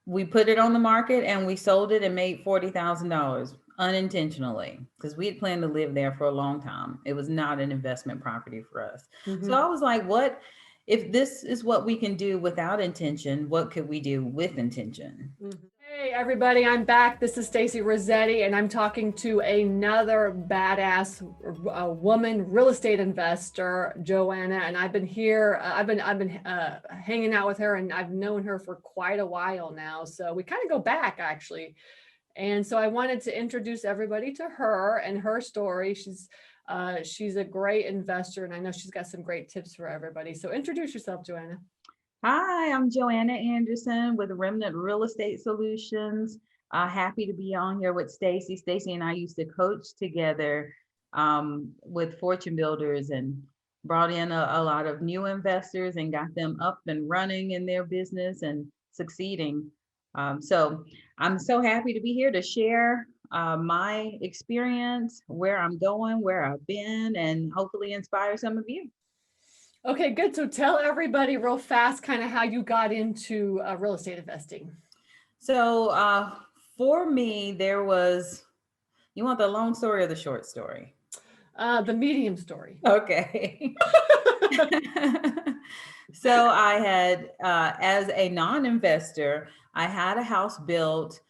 we put it on the market and we sold it and made $40,000 unintentionally because we had planned to live there for a long time. It was not an investment property for us. So Mm-hmm. I was like, what if this is what we can do without intention, what could we do with intention? Mhm. Hey everybody, I'm back. This is Stacy Rossetti, and I'm talking to another badass woman real estate investor, JoAnna. And I've been here. I've been hanging out with her, and I've known her for quite a while now. So we kind of go back actually. And so I wanted to introduce everybody to her and her story. She's a great investor, and I know she's got some great tips for everybody. So introduce yourself, JoAnna. Hi, I'm JoAnna Anderson with Remnant Real Estate Solutions. Happy to be on here with Stacy. Stacy and I used to coach together with Fortune Builders and brought in a lot of new investors and got them up and running in their business and succeeding. So I'm so happy to be here to share my experience, where I'm going, where I've been, and hopefully inspire some of you. Okay, good. So tell everybody real fast kind of how you got into real estate investing. So for me, you want the long story or the short story? The medium story. Okay. So I had, as a non-investor, I had a house built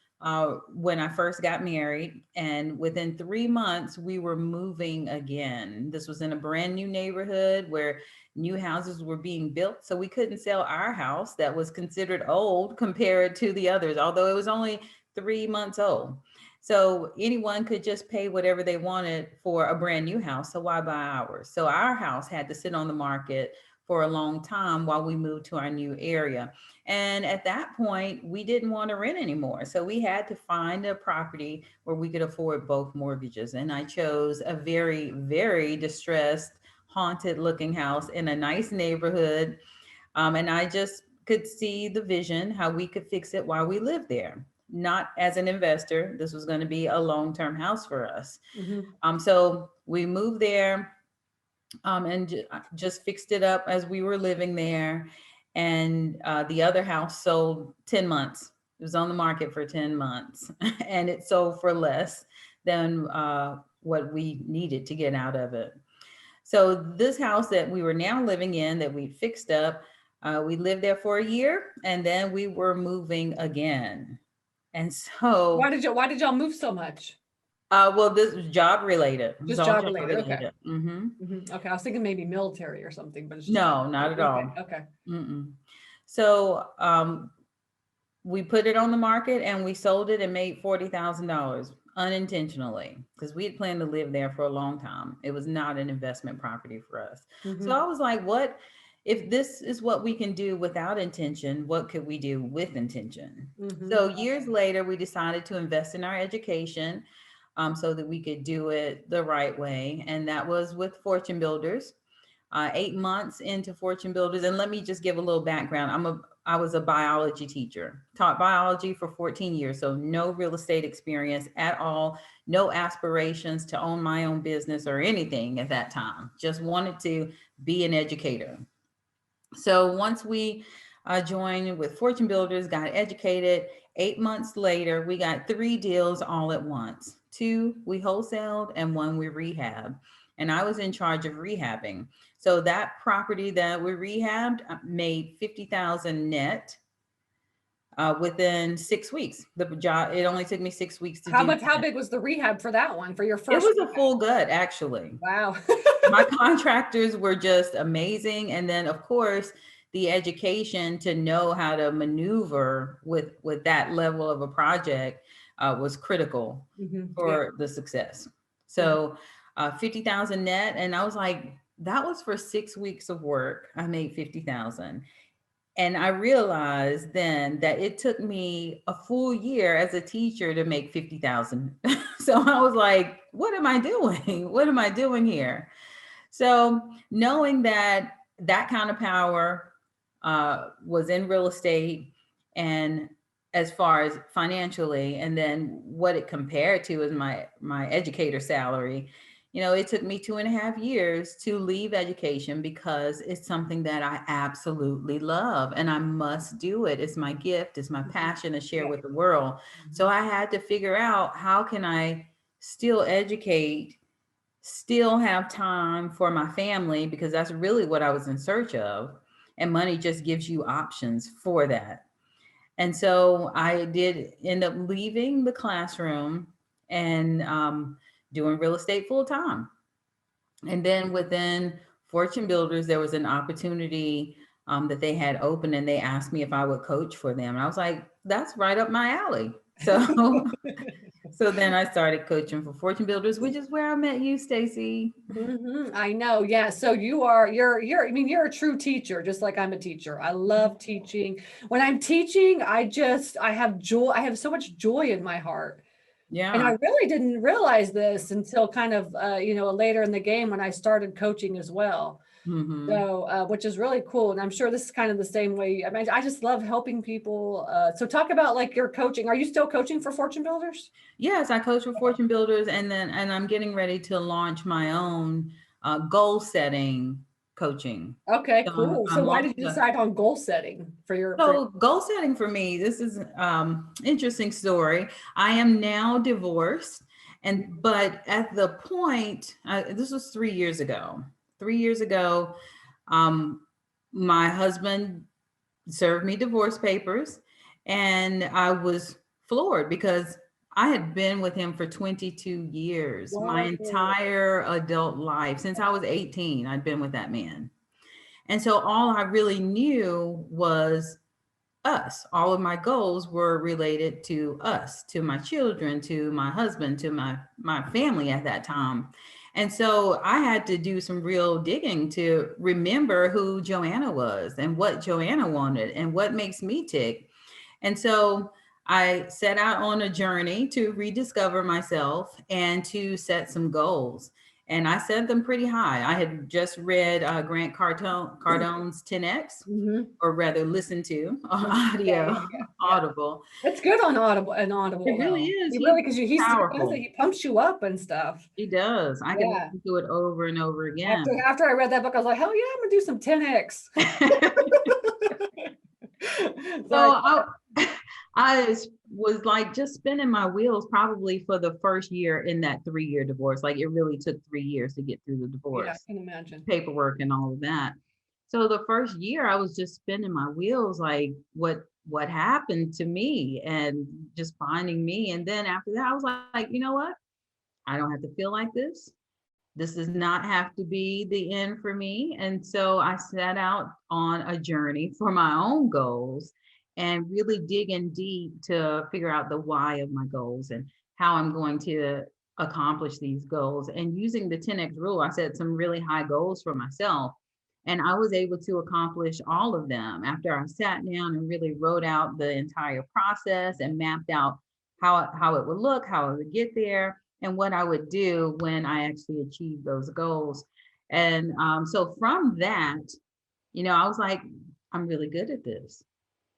when I first got married, and within 3 months, we were moving again. This was in a brand new neighborhood where new houses were being built, so we couldn't sell our house that was considered old compared to the others, although it was only 3 months old. So anyone could just pay whatever they wanted for a brand new house. So why buy ours? So our house had to sit on the market for a long time while we moved to our new area. And at that point, we didn't want to rent anymore. So we had to find a property where we could afford both mortgages. And I chose a very, very distressed, haunted looking house in a nice neighborhood. And I just could see the vision, how we could fix it while we lived there. Not as an investor, this was going to be a long term house for us. Hmm. So we moved there and just fixed it up as we were living there. And the other house sold 10 months. It was on the market for 10 months and it sold for less than what we needed to get out of it. So this house that we were now living in that we fixed up, we lived there for a year and then we were moving again. And so, Why did y'all move so much? well, this was job related. It was Just all job job related. Okay. related. Okay. I was thinking maybe military or something, but it's just job No, not at related. Okay. all. Okay. Mm-mm. So we put it on the market and we sold it and made $40,000 unintentionally because we had planned to live there for a long time. It was not an investment property for us. So Hmm. I was like, what if this is what we can do without intention? What could we do with intention? Hmm. So years later, we decided to invest in our education so that we could do it the right way. And that was with Fortune Builders. 8 months into Fortune Builders, and let me just give a little background. I was a biology teacher, taught biology for 14 years, so no real estate experience at all, no aspirations to own my own business or anything at that time. Just wanted to be an educator. So once we joined with Fortune Builders, got educated, 8 months later, we got three deals all at once. Two we wholesaled and one we rehab. And I was in charge of rehabbing. So that property that we rehabbed made 50,000 net within 6 weeks. The job, it only took me 6 weeks to do How that. big was the rehab for that one for your It first was a rehab? full gut, actually. Wow. My contractors were just amazing, and then of course the education to know how to maneuver with that level of a project was critical Yeah. for the success. Mhm. So 50,000 net, and I was like, that was for 6 weeks of work. I made 50,000. And I realized then that it took me a full year as a teacher to make 50,000. So I was like, what am I doing? What am I doing here? So knowing that that kind of power was in real estate, and as far as financially, and then what it compared to is my educator salary. it took me 2.5 years to leave education because it's something that I absolutely love and I must do it. It's my gift, it's my passion to share Yeah. with the world. So I had to figure out, how can I still educate, still have time for my family, because that's really what I was in search of. And money just gives you options for that. And so I did end up leaving the classroom and doing real estate full time. And then within Fortune Builders, there was an opportunity that they had open, and they asked me if I would coach for them. And I was like, that's right up my alley. So, so then I started coaching for Fortune Builders, which is where I met you, Stacy. I know. Yeah. So I mean, you're a true teacher, just like I'm a teacher. I love teaching. When I'm teaching, I have joy. I have so much joy in my heart. And Yeah. I really didn't realize this until kind of, later in the game when I started coaching as well. Hmm. So, which is really cool. And I'm sure this is kind of the same way. I mean, I just love helping people. So talk about like your coaching. Are you still coaching for Fortune Builders? Yes, I coach for Fortune Builders, and I'm getting ready to launch my own goal setting coaching. Okay, So cool. So I'm why did you launching a decide on goal setting for So goal setting for me, this is interesting story. I am now divorced, but at the point, this was 3 years ago. 3 years ago, um, my husband served me divorce papers, and I was floored because I had been with him for 22 years, my Wow. entire adult life. Since I was 18, I'd been with that man. And so all I really knew was us. All of my goals were related to us, to my children, to my husband, to my family at that time. And so I had to do some real digging to remember who JoAnna was and what JoAnna wanted and what makes me tick. And so I set out on a journey to rediscover myself and to set some goals. And I set them pretty high. I had just read Cardone's 10X, Mm-hmm. or rather listened to Yeah, audio, yeah, yeah, yeah. Audible. It's good on Audible It really though. is. He really, because he does it, Powerful. he pumps you up and stuff. He does. I can Yeah. listen to it over and over again. After I read that book, I was like, hell yeah, I'm gonna do some 10X. So So I was like just spinning my wheels probably for the first year in that 3 year divorce. Like it really took 3 years to get through the yeah, I divorce, can imagine. paperwork and all of that. So the first year I was just spinning my wheels, like what happened to me and just finding me. And then after that, I was like, you know what? I don't have to feel like this. This does not have to be the end for me. And so I set out on a journey for my own goals and really digging deep to figure out the why of my goals and how I'm going to accomplish these goals. And using the 10X rule, I set some really high goals for myself. And I was able to accomplish all of them after I sat down and really wrote out the entire process and mapped out how it would look, how I would get there, and what I would do when I actually achieved those goals. And so from that, I was like, I'm really good at this.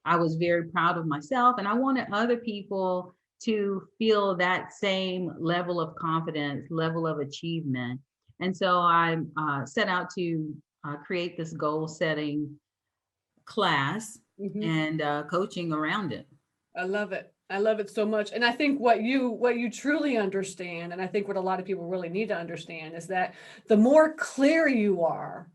I was very proud of myself, and I wanted other people to feel that same level of confidence, level of achievement. And so I set out to create this goal setting class Hmm. and coaching around it. I love it. I love it so much. And I think what you truly understand, and I think what a lot of people really need to understand is that the more clear you are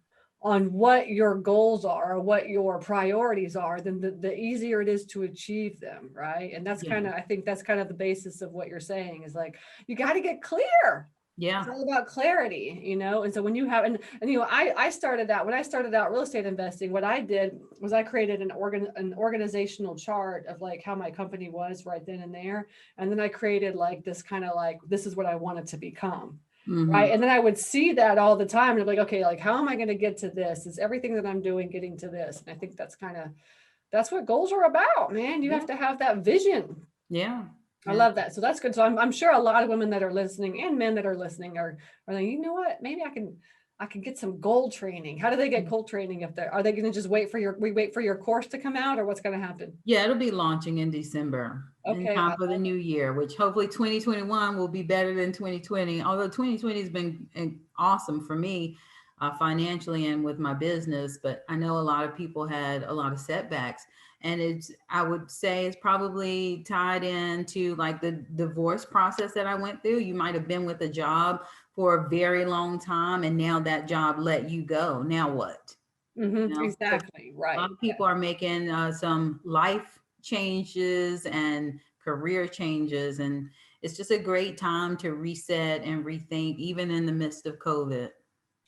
on what your goals are, or what your priorities are, then the easier it is to achieve them, right? And that's Yeah. kind of, I think that's kind of the basis of what you're saying is like, you got to get clear. It's Yeah. all about clarity, And so when you have, I started out, when I started out real estate investing, what I did was I created an organizational chart of like how my company was right then and there. And then I created like this kind of like, this is what I wanted to become. Hmm. Right. And then I would see that all the time. And I'm like, okay, like, how am I going to get to this? Is everything that I'm doing getting to this? And I think that's what goals are about, man. You Yeah. have to have that vision. Yeah. I Yeah. love that. So that's good. So I'm sure a lot of women that are listening and men that are listening are like, you know what? Maybe I can get some goal training. How do they get goal training if they're, are they going to just wait for your course to come out or what's going to happen? Yeah, it'll be launching in December. in Okay. time for the new year, which hopefully 2021 will be better than 2020. Although 2020 has been awesome for me financially and with my business, but I know a lot of people had a lot of setbacks. And I would say it's probably tied into like the divorce process that I went through. You might have been with a job for a very long time and now that job let you go. Now what? So Exactly. a lot Right. of people are making some life changes and career changes, and it's just a great time to reset and rethink, even in the midst of COVID.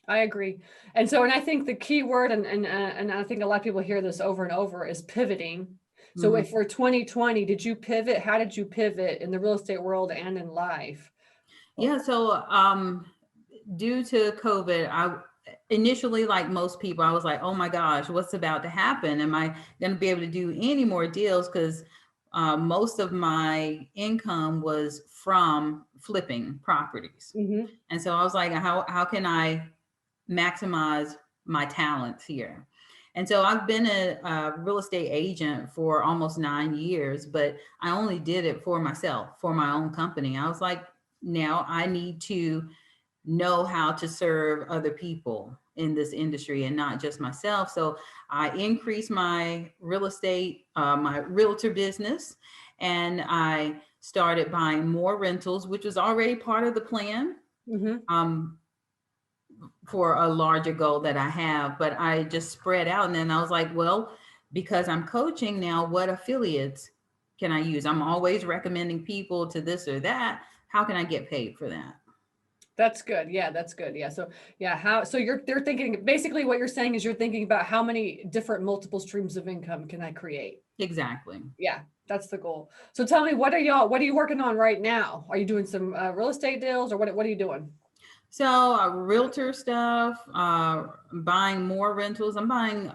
I agree. And so, and I think the key word, and I think a lot of people hear this over and over, is pivoting. So Mhm. if for 2020, did you pivot? How did you pivot in the real estate world and in life? Yeah, so due to COVID, I initially, like most people, I was like, oh my gosh, what's about to happen? Am I going to be able to do any more deals? Because most of my income was from flipping properties. Mm-hmm. And so I was like, how can I maximize my talents here? And so I've been a real estate agent for almost 9 years, but I only did it for myself, for my own company. I was like, now I need to know how to serve other people in this industry and not just myself. So I increased my real estate, my realtor business, and I started buying more rentals, which was already part of the plan. Mm-hmm. Um, for a larger goal that I have, but I just spread out. And then I was like, well, because I'm coaching now, what affiliates can I use? I'm always recommending people to this or that. How can I get paid for that? That's good. Yeah, that's good. Yeah. So yeah, so they're thinking, basically what you're saying is you're thinking about how many different multiple streams of income can I create? Exactly. Yeah, that's the goal. So tell me, what are you working on right now? Are you doing some real estate deals, or what are you doing? So, realtor stuff, buying more rentals. I'm buying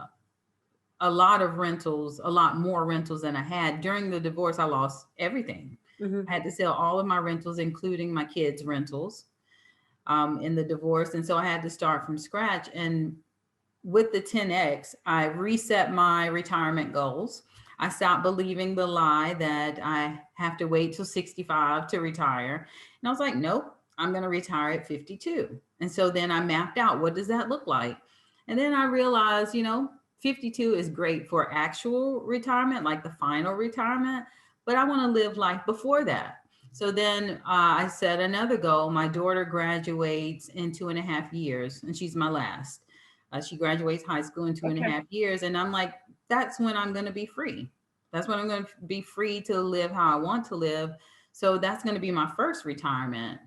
a lot of rentals, a lot more rentals than I had. During the divorce, I lost everything. I Mm-hmm. had to sell all of my rentals, including my kids' rentals, in the divorce. And so I had to start from scratch. And with the 10X, I reset my retirement goals. I stopped believing the lie that I have to wait till 65 to retire. And I was like, nope, I'm going to retire at 52. And so then I mapped out, what does that look like? And then I realized, 52 is great for actual retirement, like the final retirement, but I want to live life before that. So then I set another goal. My daughter graduates in 2.5 years, and she's my last. She graduates high school in two and a Okay. half years. And I'm like, that's when I'm going to be free. That's when I'm going to be free to live how I want to live. So that's going to be my first retirement.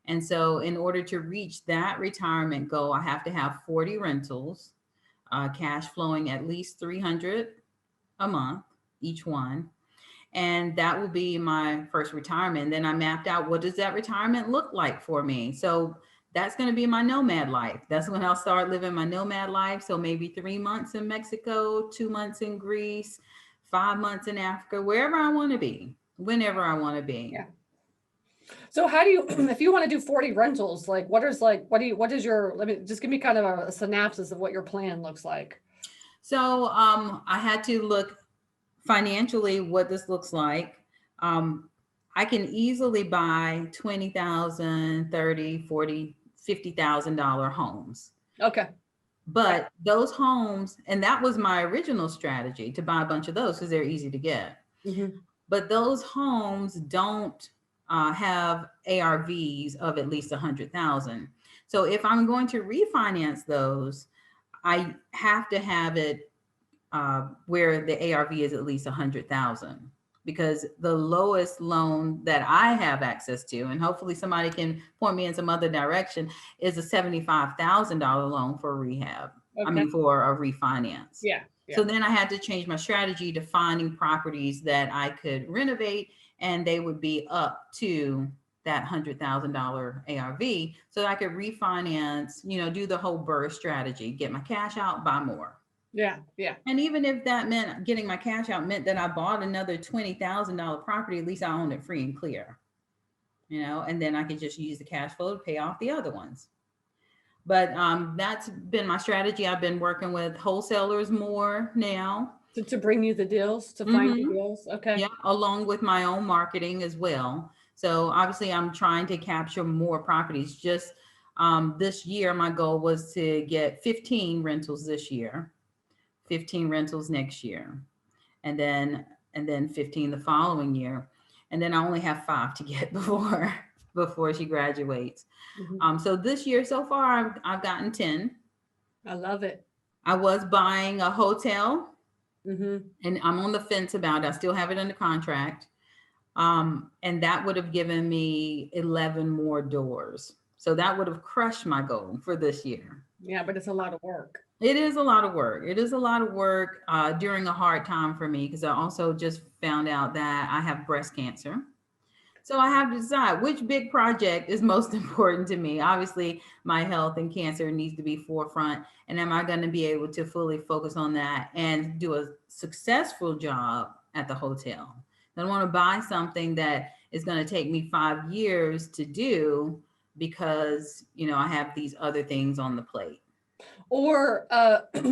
And so, in order to reach that retirement goal, I have to have 40 rentals, cash flowing at least 300 a month, each one. And that will be my first retirement. Then I mapped out, what does that retirement look like for me? So that's going to be my nomad life. That's when I'll start living my nomad life. So maybe 3 months in Mexico, 2 months in Greece, 5 months in Africa, wherever I want to be, whenever I want to be. Yeah. So how do you, if you want to do 40 rentals, like what is your, let me just give me kind of a synopsis of what your plan looks like. So I had to look financially what this looks like. Um, I can easily buy 20,000, 30, 40, $50,000 homes. Okay. Right. But those homes, and that was my original strategy, to buy a bunch of those because they're easy to get. Mm-hmm. But those homes don't have ARVs of at least 100,000. So if I'm going to refinance those, I have to have it where the ARV is at least 100,000, because the lowest loan that I have access to, and hopefully somebody can point me in some other direction, is a $75,000 loan for rehab. I Okay. mean, for a refinance. Yeah. So Yeah. then I had to change my strategy to finding properties that I could renovate, and they would be up to that $100,000 ARV, so that I could refinance, do the whole BRRRR strategy, get my cash out, buy more. Yeah. Yeah. And even if that meant getting my cash out meant that I bought another $20,000 property, at least I owned it free and clear, and then I could just use the cash flow to pay off the other ones. But that's been my strategy. I've been working with wholesalers more now. To bring you the deals, to find you Hmm. deals. Okay. Yeah, along with my own marketing as well. So obviously, I'm trying to capture more properties. Just this year, my goal was to get 15 rentals this year, 15 rentals next year, and then 15 the following year, and then I only have 5 to get before she graduates. Mhm. So this year so far, I've gotten 10. I love it. I was buying a hotel, Hmm. and I'm on the fence about it. I still have it under contract. And that would have given me 11 more doors. So that would have crushed my goal for this year. Yeah, but it's a lot of work. It is a lot of work. It is a lot of work during a hard time for me because I also just found out that I have breast cancer. So I have to decide which big project is most important to me. Obviously, my health and cancer needs to be forefront. And am I going to be able to fully focus on that and do a successful job at the hotel? I don't want to buy something that is going to take me 5 years to do because, I have these other things on the plate. Or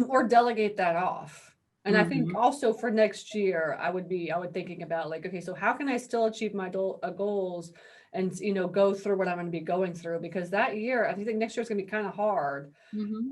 or delegate that off. And I think Hmm. also for next year, I would thinking about like, okay, so how can I still achieve my goals and go through what I'm going to be going through, because that year I think next year is going to be kind of hard, Hmm.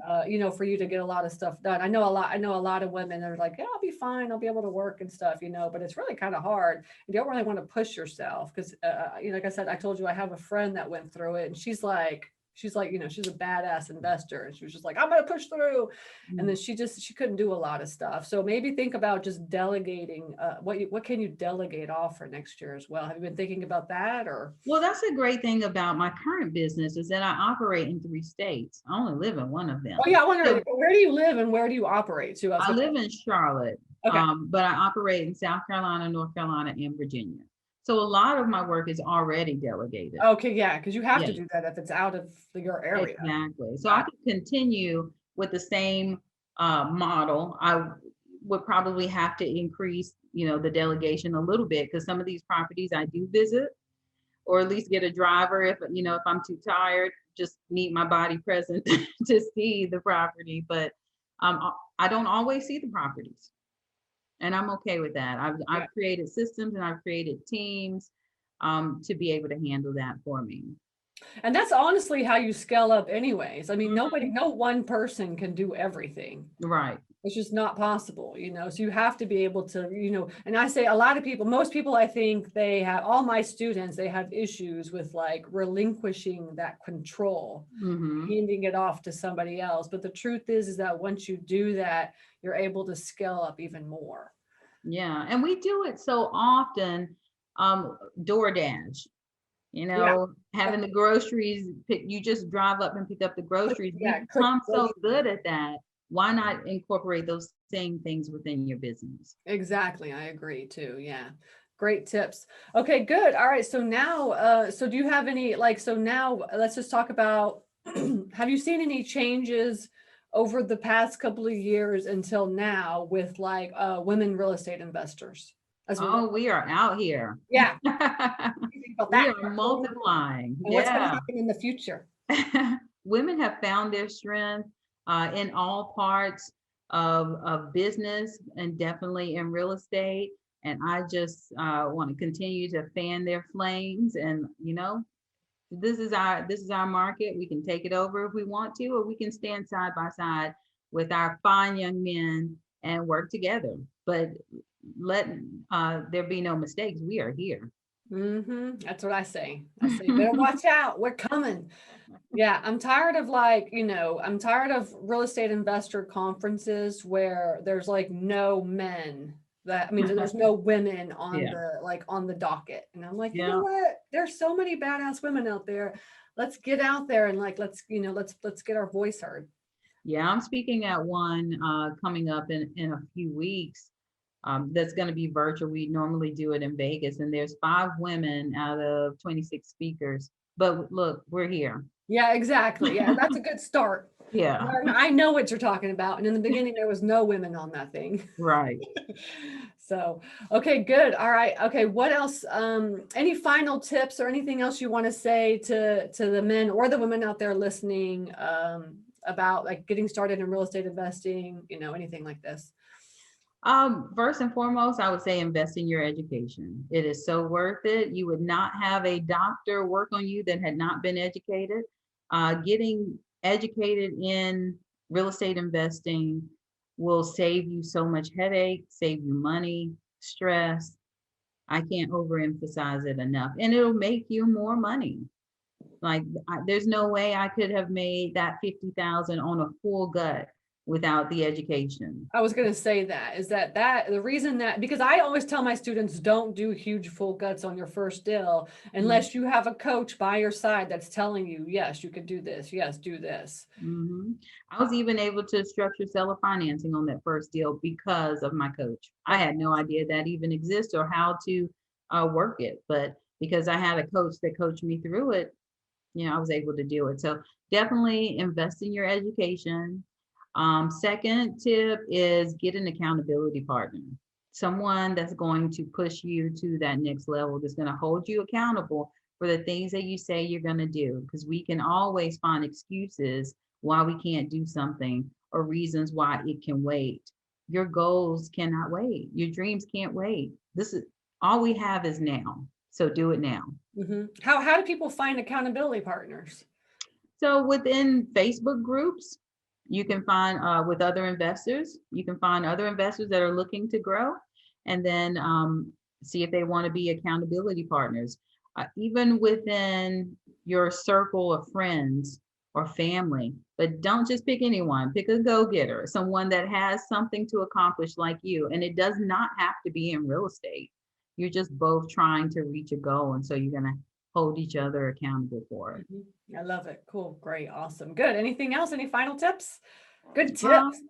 for you to get a lot of stuff done. I know a lot of women are like, yeah, I'll be fine, I'll be able to work and stuff, but it's really kind of hard. You don't really want to push yourself because, like I said, I told you I have a friend that went through it, and she's like, she's a badass investor, and she was just like, I'm gonna push through, and then she couldn't do a lot of stuff. So maybe think about just delegating. What can you delegate off for next year as well? Have you been thinking about that, or? Well, that's a great thing about my current business is that I operate in 3 states. I only live in one of Oh them. yeah, I wonder, So where do you live and where do you operate too? I was I gonna. live in Charlotte, Okay. but I operate in South Carolina, North Carolina, and Virginia. So a lot of my work is already delegated. Okay, yeah, because you have to Yes, do that if it's out of your area. exactly. So I Got could continue with the same model. I would probably have to increase, the delegation a little bit because some of these properties I do visit, or at least get a driver if I'm too tired, just need my body present to see the property. But I don't always see the properties, and I'm okay with that. I've Yeah. created systems and I've created teams to be able to handle that for me. And that's honestly how you scale up anyways. I mean, Mhm. no one person can do everything. Right. It's just not possible, so you have to be able to, and I say a lot of people, most people, I think they have, all my students, they have issues with like relinquishing that control, Hmm. handing it off to somebody else. But the truth is that once you do that, you're able to scale up even more. Yeah, and we do it so often. DoorDash, Yeah. having the groceries pick, you just drive up and pick up the groceries. We've Yeah. Click become so grocery. good at that. Why not incorporate those same things within your business? Exactly. I agree too. Yeah. Great tips. Okay, good. All right. So now, so do you have any, like, so now let's just talk about, have you seen any changes over the past couple of years until now with like women real estate investors? As we, Oh, we are out here. yeah, what do you think about We that? are multiplying. And what's going to Yeah. happen in the future? Women have found their strength in all parts of business and definitely in real estate. And I just want to continue to fan their flames. And this is our market. We can take it over if we want to, or we can stand side by side with our fine young men and work together. But let there be no mistakes. We are here. That's what I say. I say, better watch out. We're coming. Yeah, I'm tired of like, I'm tired of real estate investor conferences where there's like no men that, I mean, there's no women on Yeah. the docket. And I'm like, you know Yeah. what? There's so many badass women out there. Let's get out there and like, let's get our voice heard. Yeah, I'm speaking at one coming up in a few weeks. That's going to be virtual. We normally do it in Vegas, and there's 5 women out of 26 speakers. But look, we're here. Yeah, exactly. Yeah, that's a good start. Yeah, I know what you're talking about. And in the beginning, there was no women on that thing. right. So, okay, good. All right. Okay. What else? Any final tips or anything else you want to say to the men or the women out there listening, about like getting started in real estate investing, anything like this? First and foremost, I would say invest in your education. It is so worth it. You would not have a doctor work on you that had not been educated. Getting educated in real estate investing will save you so much headache, save you money, stress. I can't overemphasize it enough. And it'll make you more money. Like there's no way I could have made that 50,000 on a full gut without the education. I was going to say that is that the reason that, because I always tell my students, don't do huge full guts on your first deal unless you have a coach by your side that's telling you, yes, you can do this. Yes, do this. Mm-hmm. I was even able to structure seller financing on that first deal because of my coach. I had no idea that even exists or how to work it, but because I had a coach that coached me through it, I was able to do it. So definitely invest in your education. Second tip is get an accountability partner, someone that's going to push you to that next level, that's going to hold you accountable for the things that you say you're going to do. Because we can always find excuses why we can't do something or reasons why it can wait. Your goals cannot wait. Your dreams can't wait. This is all we have is now. So do it now. How do people find accountability partners? So within Facebook groups, you can find with other investors, you can find other investors that are looking to grow, and then see if they want to be accountability partners. Even within your circle of friends or family, but don't just pick anyone, pick a go-getter, someone that has something to accomplish like you. And it does not have to be in real estate. You're just both trying to reach a goal. And so you're going to hold each other accountable for it. I love it. Cool. Great. Awesome. Good. Anything else? Any final tips? Good tips.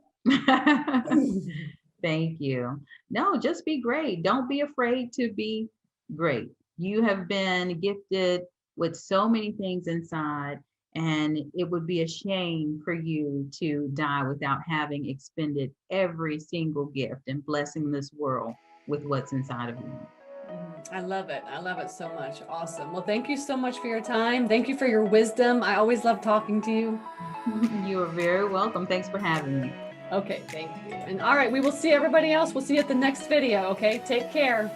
Thank you. No, just be great. Don't be afraid to be great. You have been gifted with so many things inside, and it would be a shame for you to die without having expended every single gift and blessing this world with what's inside of you. I love it. I love it so much. Awesome. Well, thank you so much for your time. Thank you for your wisdom. I always love talking to you. You are very welcome. Thanks for having me. Okay, thank you. And all right, we will see everybody else. We'll see you at the next video. Okay, take care.